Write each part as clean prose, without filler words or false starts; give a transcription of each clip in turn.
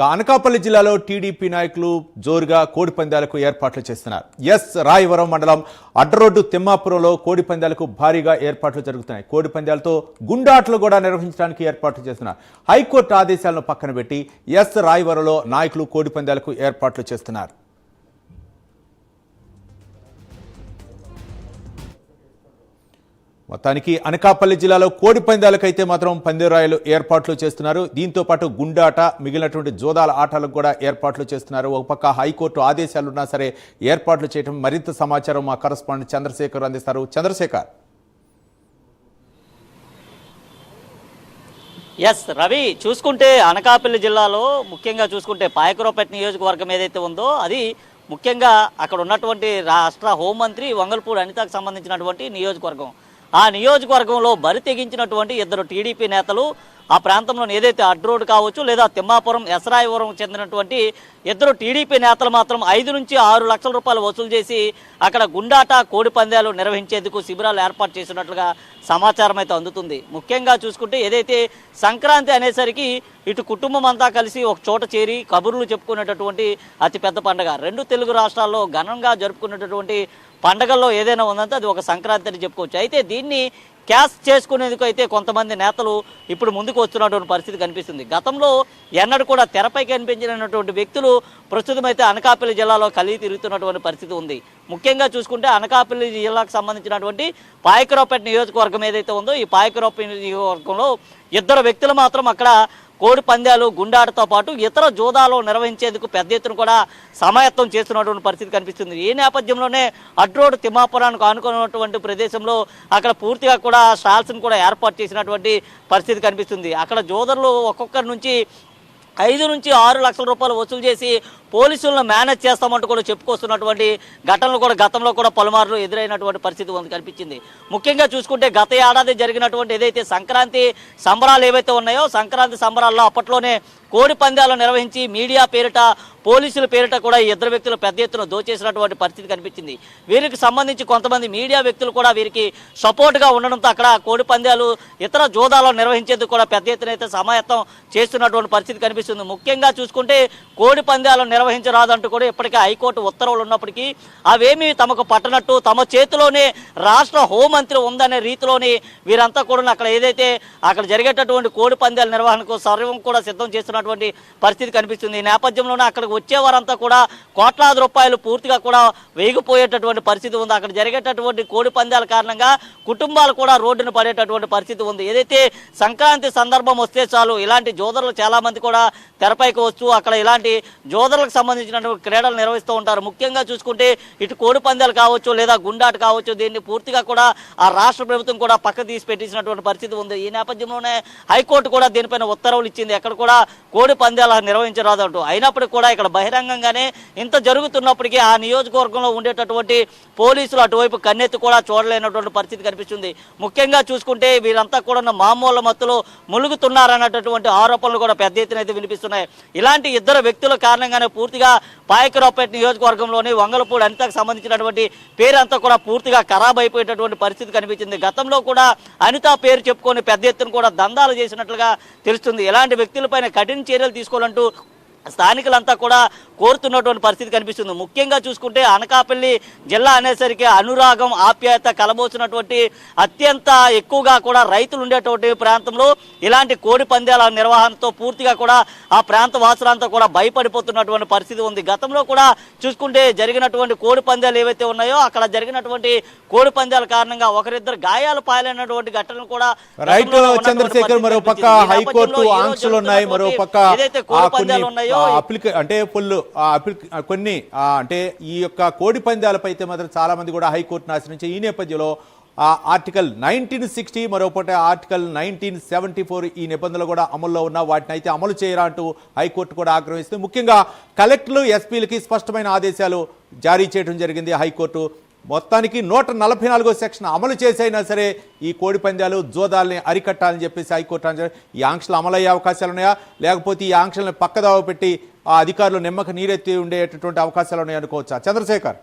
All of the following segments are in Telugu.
అనకాపల్లి జిల్లాలో టీడీపీ నాయకులు జోరుగా కోడి పందాలకు ఏర్పాట్లు చేస్తున్నారు. రాయవరం మండలం అడ్డరోడ్డు తిమ్మాపురంలో కోడి పందాలకు భారీగా ఏర్పాట్లు జరుగుతున్నాయి. కోడి పందాలతో గుండాట్లు కూడా నిర్వహించడానికి ఏర్పాట్లు చేస్తున్నారు. హైకోర్టు ఆదేశాలను పక్కన పెట్టి రాయవరంలో నాయకులు కోడి పందాలకు ఏర్పాట్లు చేస్తున్నారు. మొత్తానికి అనకాపల్లి జిల్లాలో కోడి పందాలకైతే మాత్రం పందిరాయలు ఏర్పాట్లు చేస్తున్నారు. దీంతో పాటు గుండాట, మిగిలినటువంటి జోదాల ఆటలకు కూడా ఏర్పాట్లు చేస్తున్నారు. ఒక పక్క హైకోర్టు ఆదేశాలున్నా సరే ఏర్పాట్లు చేయడం. మరింత సమాచారం మా కరెస్పాండెంట్ చంద్రశేఖర్ అందిస్తారు. చంద్రశేఖర్. రవి, చూసుకుంటే అనకాపల్లి జిల్లాలో ముఖ్యంగా చూసుకుంటే పాయకరావుపేట నియోజకవర్గం ఏదైతే ఉందో అది ముఖ్యంగా అక్కడ ఉన్నటువంటి రాష్ట్ర హోంమంత్రి వంగల్పూడి అనితకు సంబంధించినటువంటి నియోజకవర్గం. ఆ నియోజకవర్గంలో బరి తెగించినటువంటి ఇద్దరు టీడీపీ నేతలు ఆ ప్రాంతంలో ఏదైతే అడ్రోడ్ కావచ్చు లేదా తిమ్మాపురం ఎసరాయవరం చెందినటువంటి ఇద్దరు టీడీపీ నేతలు మాత్రం 5 నుంచి 6 లక్షల రూపాయలు వసూలు చేసి అక్కడ గుండాట, కోడి పందాలు నిర్వహించేందుకు శిబిరాలు ఏర్పాటు చేసినట్లుగా సమాచారం అయితే అందుతుంది. ముఖ్యంగా చూసుకుంటే ఏదైతే సంక్రాంతి అనేసరికి ఇటు కుటుంబం అంతా కలిసి ఒక చోట చేరి కబుర్లు చెప్పుకునేటటువంటి అతిపెద్ద పండుగ. 2 తెలుగు రాష్ట్రాల్లో ఘనంగా జరుపుకునేటటువంటి పండగల్లో ఏదైనా ఉందంటే అది ఒక సంక్రాంతి అని చెప్పుకోవచ్చు. అయితే దీన్ని క్యాష్ చేసుకునేందుకు అయితే కొంతమంది నేతలు ఇప్పుడు ముందుకు వస్తున్నటువంటి పరిస్థితి కనిపిస్తుంది. గతంలో ఎన్నడూ కూడా తెరపై కనిపించినటువంటి వ్యక్తులు ప్రస్తుతం అయితే అనకాపల్లి జిల్లాలో కలిగి తిరుగుతున్నటువంటి పరిస్థితి ఉంది. ముఖ్యంగా చూసుకుంటే అనకాపల్లి జిల్లాకు సంబంధించినటువంటి పాయకరావుపేట నియోజకవర్గం ఏదైతే ఉందో ఈ పాయకరావుపేట నియోజకవర్గంలో ఇద్దరు వ్యక్తులు మాత్రం అక్కడ కోడి పందాలు, గుండాటతో పాటు ఇతర జోదాలు నిర్వహించేందుకు పెద్ద ఎత్తున కూడా సమాయత్తం చేస్తున్నటువంటి పరిస్థితి కనిపిస్తుంది. ఈ నేపథ్యంలోనే అడ్రోడ్ తిమ్మాపురానికి ఆనుకున్నటువంటి ప్రదేశంలో అక్కడ పూర్తిగా కూడా స్టాల్స్ను కూడా ఏర్పాటు చేసినటువంటి పరిస్థితి కనిపిస్తుంది. అక్కడ జోదర్లు ఒక్కొక్కరి నుంచి 5 నుంచి 6 లక్షల రూపాయలు వసూలు చేసి పోలీసులను మేనేజ్ చేస్తామంటూ కూడా చెప్పుకొస్తున్నటువంటి ఘటనలు కూడా గతంలో కూడా పలుమార్లు ఎదురైనటువంటి పరిస్థితి కనిపించింది. ముఖ్యంగా చూసుకుంటే గత ఏడాది జరిగినటువంటి ఏదైతే సంక్రాంతి సంబరాలు ఏవైతే ఉన్నాయో సంక్రాంతి సంబరాల్లో అప్పట్లోనే కోడి పందాలు నిర్వహించి మీడియా పేరిట, పోలీసుల పేరిట కూడా ఈ ఇద్దరు వ్యక్తులు పెద్ద ఎత్తున దోచేసినటువంటి పరిస్థితి కనిపించింది. వీరికి సంబంధించి కొంతమంది మీడియా వ్యక్తులు కూడా వీరికి సపోర్ట్గా ఉండడంతో అక్కడ కోడి పందాలు, ఇతర జోదాలు నిర్వహించేందుకు కూడా పెద్ద ఎత్తున అయితే సమాయత్తం చేస్తున్నటువంటి పరిస్థితి కనిపిస్తుంది. ముఖ్యంగా చూసుకుంటే కోడి పందాలు నిర్వహించరాదంటూ కూడా ఇప్పటికే హైకోర్టు ఉత్తర్వులు ఉన్నప్పటికీ అవేమీ తమకు పట్టనట్టు తమ చేతిలోనే రాష్ట్ర హోంమంత్రి ఉందనే రీతిలోని వీరంతా కూడా అక్కడ ఏదైతే అక్కడ జరిగేటటువంటి కోడి పందాల నిర్వహణకు సర్వం కూడా సిద్ధం చేస్తున్నటువంటి పరిస్థితి కనిపిస్తుంది. ఈ నేపథ్యంలోనే అక్కడికి వచ్చేవారంతా కూడా కోట్లాది రూపాయలు పూర్తిగా కూడా వేగిపోయేటటువంటి పరిస్థితి ఉంది. అక్కడ జరిగేటటువంటి కోడి పందాల కారణంగా కుటుంబాలు కూడా రోడ్డును పడేటటువంటి పరిస్థితి ఉంది. ఏదైతే సంక్రాంతి సందర్భం వస్తే చాలు ఇలాంటి జోదరులు చాలా మంది కూడా తెరపైకి వస్తూ అక్కడ ఇలాంటి జోదరులకు సంబంధించినటువంటి క్రీడలు నిర్వహిస్తూ ఉంటారు. ముఖ్యంగా చూసుకుంటే ఇటు కోడి పందాలు కావచ్చు లేదా గుండాట కావచ్చు, దీన్ని పూర్తిగా కూడా ఆ రాష్ట్ర ప్రభుత్వం కూడా పక్క తీసి పెట్టించినటువంటి పరిస్థితి ఉంది. ఈ నేపథ్యంలోనే హైకోర్టు కూడా దీనిపైన ఉత్తర్వులు ఇచ్చింది. ఎక్కడ కూడా కోడి పందాలు నిర్వహించరాదంటూ. అయినప్పటికీ కూడా ఇక్కడ బహిరంగంగానే ఇంత జరుగుతున్నప్పటికీ ఆ నియోజకవర్గంలో ఉండేటటువంటి పోలీసులు అటువైపు కన్నెత్తి కూడా చూడలేనటువంటి పరిస్థితి కనిపిస్తుంది. ముఖ్యంగా చూసుకుంటే వీరంతా కూడా మామూలు మత్తులో ములుగుతున్నారన్నటువంటి ఆరోపణలు కూడా పెద్ద ఎత్తున అయితే వినిపిస్తున్నాయి. ఇలాంటి ఇద్దరు వ్యక్తుల కారణంగానే పూర్తిగా పాయకరావుపేట నియోజకవర్గంలోని వంగలపూడి అనితకు సంబంధించినటువంటి పేరంతా కూడా పూర్తిగా ఖరాబ్ అయిపోయేటటువంటి పరిస్థితి కనిపించింది. గతంలో కూడా అనిత పేరు చెప్పుకొని పెద్ద ఎత్తున కూడా దందాలు చేసినట్లుగా తెలుస్తుంది. ఇలాంటి వ్యక్తులపైన కఠిన చర్యలు తీసుకోవాలంటూ స్థానికులంతా కూడా కోరుతున్నటువంటి పరిస్థితి కనిపిస్తుంది. ముఖ్యంగా చూసుకుంటే అనకాపల్లి జిల్లా అనేసరికి అనురాగం, ఆప్యాయత కలబోసినటువంటి అత్యంత ఎక్కువగా కూడా రైతులు ఉండేటువంటి ప్రాంతంలో ఇలాంటి కోడి పందాల నిర్వహణతో పూర్తిగా కూడా ఆ ప్రాంత వాసులంతా కూడా భయపడిపోతున్నటువంటి పరిస్థితి ఉంది. గతంలో కూడా చూసుకుంటే జరిగినటువంటి కోడి పందాలు ఏవైతే ఉన్నాయో అక్కడ జరిగినటువంటి కోడి పందాల కారణంగా ఒకరిద్దరు గాయాలు పాలైనటువంటి ఘటనలు కూడా చంద్రశేఖర్. మరో పక్క హైకోర్టు ఆంక్షలు ఉన్నాయి, మరో పక్క ఏదైతే కోడి పందాలు ఉన్నాయో అంటే కొన్ని అంటే ఈ యొక్క కోడి పందాలపై అయితే మాత్రం చాలా మంది కూడా హైకోర్టును ఆశ్రయించే ఈ నేపథ్యంలో ఆర్టికల్ 1960 మరోపటి ఆర్టికల్ 1974 ఈ నిబంధనలు కూడా అమల్లో ఉన్న వాటిని అయితే అమలు చేయరా అంటూ హైకోర్టు కూడా ఆగ్రహిస్తుంది. ముఖ్యంగా కలెక్టర్లు, ఎస్పీలకి స్పష్టమైన ఆదేశాలు జారీ చేయడం జరిగింది హైకోర్టు. మొత్తానికి 144వ సెక్షన్ అమలు చేసైనా సరే ఈ కోడి పందాలు, జోదాలని అరికట్టాలని చెప్పేసి హైకోర్టు ఈ ఆంక్షలు అమలయ్యే అవకాశాలు ఉన్నాయా, లేకపోతే ఈ ఆంక్షలను పక్కదావ పెట్టి ఆ అధికారులు నిమ్మక నీరెత్తి ఉండేటటువంటి అవకాశాలు ఉన్నాయనుకోవచ్చా? చంద్రశేఖర్.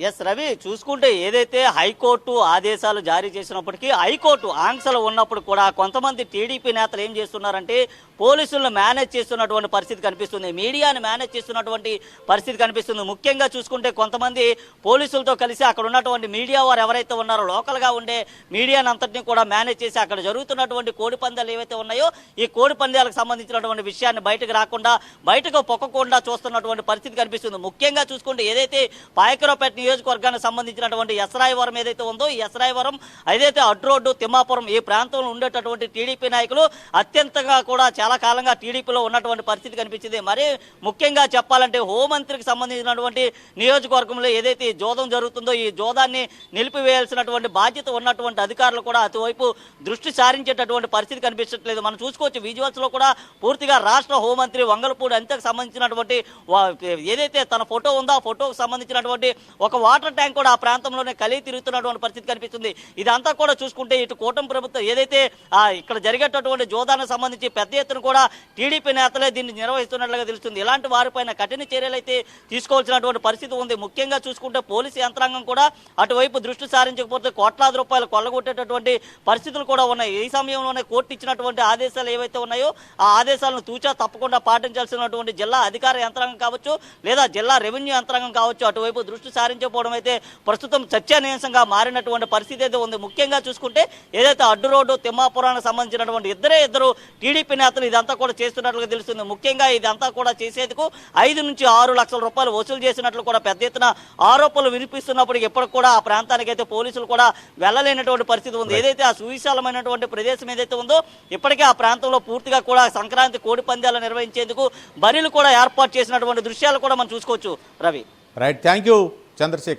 ఎస్ రవి, చూసుకుంటే ఏదైతే హైకోర్టు ఆదేశాలు జారీ చేసినప్పటికీ హైకోర్టు ఆంక్షలు ఉన్నప్పుడు కూడా కొంతమంది టీడీపీ నేతలు ఏం చేస్తున్నారంటే పోలీసులను మేనేజ్ చేస్తున్నటువంటి పరిస్థితి కనిపిస్తుంది, మీడియాని మేనేజ్ చేస్తున్నటువంటి పరిస్థితి కనిపిస్తుంది. ముఖ్యంగా చూసుకుంటే కొంతమంది పోలీసులతో కలిసి అక్కడ ఉన్నటువంటి మీడియా వారు ఎవరైతే ఉన్నారో లోకల్గా ఉండే మీడియాని అంతటినీ కూడా మేనేజ్ చేసి అక్కడ జరుగుతున్నటువంటి కోడి పందాలు ఏవైతే ఉన్నాయో ఈ కోడి పందాలకు సంబంధించినటువంటి విషయాన్ని బయటకు రాకుండా బయటకు పొక్కకుండా చూస్తున్నటువంటి పరిస్థితి కనిపిస్తుంది. ముఖ్యంగా చూసుకుంటే ఏదైతే పాయకరావుపేట నియోజకవర్గానికి సంబంధించినటువంటి ఎస్రాయవరం ఏదైతే ఉందో ఈ ఎస్రాయవరం ఏదైతే అడ్రోడ్డు తిమ్మాపురం ఈ ప్రాంతంలో ఉండేటటువంటి టీడీపీ నాయకులు అత్యంతగా కూడా చాలా కాలంగా టీడీపీలో ఉన్నటువంటి పరిస్థితి కనిపించింది. మరి ముఖ్యంగా చెప్పాలంటే హోంమంత్రికి సంబంధించినటువంటి నియోజకవర్గంలో ఏదైతే ఈ జోదం జరుగుతుందో ఈ జోదాన్ని నిలిపివేయాల్సినటువంటి బాధ్యత ఉన్నటువంటి అధికారులు కూడా అటువైపు దృష్టి సారించేటటువంటి పరిస్థితి కనిపించట్లేదు. మనం చూసుకోవచ్చు విజువల్స్ లో కూడా పూర్తిగా రాష్ట్ర హోంమంత్రి వంగలపూడి అనితకు సంబంధించినటువంటి ఏదైతే తన ఫోటో ఉందో ఆ ఫోటోకు సంబంధించినటువంటి ఒక వాటర్ ట్యాంక్ కూడా ఆ ప్రాంతంలోనే కలిగి తిరుగుతున్నటువంటి పరిస్థితి కనిపిస్తుంది. ఇదంతా కూడా చూసుకుంటే ఇటు కూటమి ప్రభుత్వం ఏదైతే ఇక్కడ జరిగేటటువంటి జోదానికి సంబంధించి పెద్ద ఎత్తున కూడా టీడీపీ నేతలే దీన్ని నిర్వహిస్తున్నట్లుగా తెలుస్తుంది. ఇలాంటి వారిపైన కఠిన చర్యలు అయితే తీసుకోవాల్సినటువంటి పరిస్థితి ఉంది. ముఖ్యంగా చూసుకుంటే పోలీసు యంత్రాంగం కూడా అటువైపు దృష్టి సారించకపోతే కోట్లాది రూపాయలు కొల్లగొట్టేటటువంటి పరిస్థితులు కూడా ఉన్నాయి. ఈ సమయంలోనే కోర్టు ఇచ్చినటువంటి ఆదేశాలు ఏవైతే ఉన్నాయో ఆ ఆదేశాలను తూచా తప్పకుండా పాటించాల్సినటువంటి జిల్లా అధికార యంత్రాంగం కావచ్చు లేదా జిల్లా రెవెన్యూ యంత్రాంగం కావచ్చు అటువైపు దృష్టి సారించకపోవడం అయితే ప్రస్తుతం చర్చానీయాంశంగా మారినటువంటి పరిస్థితి అయితే ఉంది. ముఖ్యంగా చూసుకుంటే ఏదైతే అడ్డు రోడ్డు తిమ్మాపురానికి సంబంధించినటువంటి ఇద్దరు టీడీపీ నేతలు ఇదంతా కూడా చేస్తున్నట్లుగా తెలుస్తుంది. ముఖ్యంగా ఇదంతా కూడా చేసేందుకు 5 నుంచి 6 లక్షల రూపాయలు వసూలు చేసినట్లు కూడా పెద్ద ఎత్తున ఆరోపణలు వినిపిస్తున్నప్పటికీ ఇప్పటికి కూడా ఆ ప్రాంతానికి అయితే పోలీసులు కూడా వెళ్ళలేనటువంటి పరిస్థితి ఉంది. ఏదైతే ఆ సువిశాలమైనటువంటి ప్రదేశం ఏదైతే ఉందో ఇప్పటికే ఆ ప్రాంతంలో పూర్తిగా కూడా సంక్రాంతి కోడి పందాలు నిర్వహించేందుకు బరిలు కూడా ఏర్పాటు చేసినటువంటి దృశ్యాలు కూడా మనం చూసుకోవచ్చు. Ravi right, thank you Chandrasekhar.